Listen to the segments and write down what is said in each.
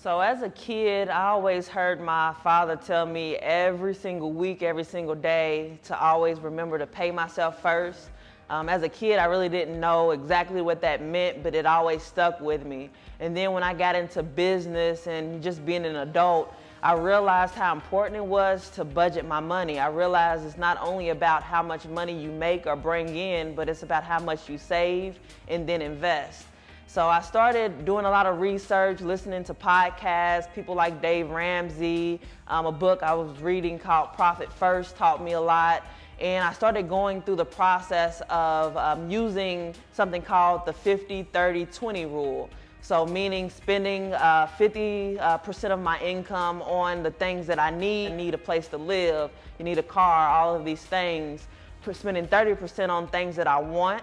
So as a kid, I always heard my father tell me every single week, every single day, to always remember to pay myself first. As a kid, I really didn't know exactly what that meant, but it always stuck with me. And then when I got into business and just being an adult, I realized how important it was to budget my money. I realized it's not only about how much money you make or bring in, but it's about how much you save and then invest. So I started doing a lot of research, listening to podcasts, people like Dave Ramsey. A book I was reading called Profit First taught me a lot. And I started going through the process of using something called the 50-30-20 rule. So meaning spending 50% of my income on the things that I need a place to live, you need a car, all of these things. Spending 30% on things that I want.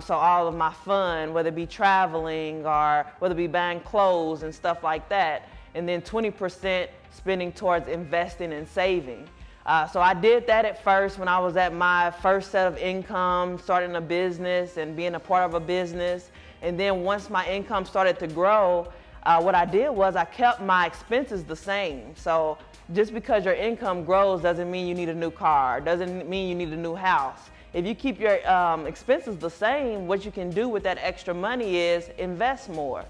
So all of my fun, whether it be traveling or whether it be buying clothes and stuff like that. And then 20% spending towards investing and saving. So I did that at first when I was at my first set of income, starting a business and being a part of a business. And then once my income started to grow, what I did was I kept my expenses the same. So just because your income grows doesn't mean you need a new car, doesn't mean you need a new house. If you keep your expenses the same, what you can do with that extra money is invest more.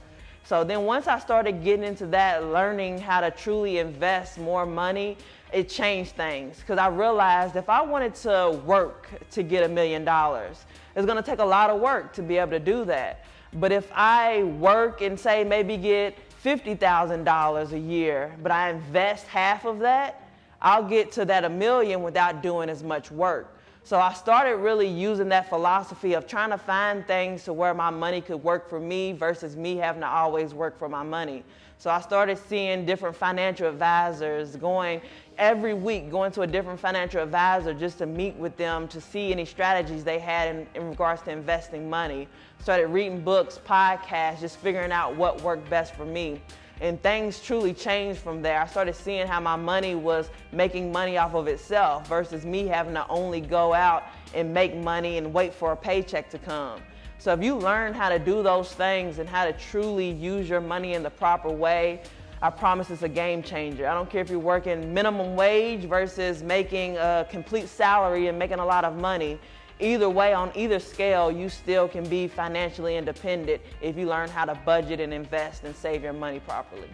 So then once I started getting into that, learning how to truly invest more money, it changed things. Because I realized if I wanted to work to get $1 million, it's going to take a lot of work to be able to do that. But if I work and say maybe get $50,000 a year, but I invest half of that, I'll get to that $1 million without doing as much work. So I started really using that philosophy of trying to find things to where my money could work for me versus me having to always work for my money. So I started seeing different financial advisors, going every week, going to a different financial advisor just to meet with them to see any strategies they had in regards to investing money. Started reading books, podcasts, just figuring out what worked best for me. And things truly changed from there. I started seeing how my money was making money off of itself versus me having to only go out and make money and wait for a paycheck to come. So if you learn how to do those things and how to truly use your money in the proper way, I promise it's a game changer. I don't care if you're working minimum wage versus making a complete salary and making a lot of money. Either way, on either scale, you still can be financially independent if you learn how to budget and invest and save your money properly.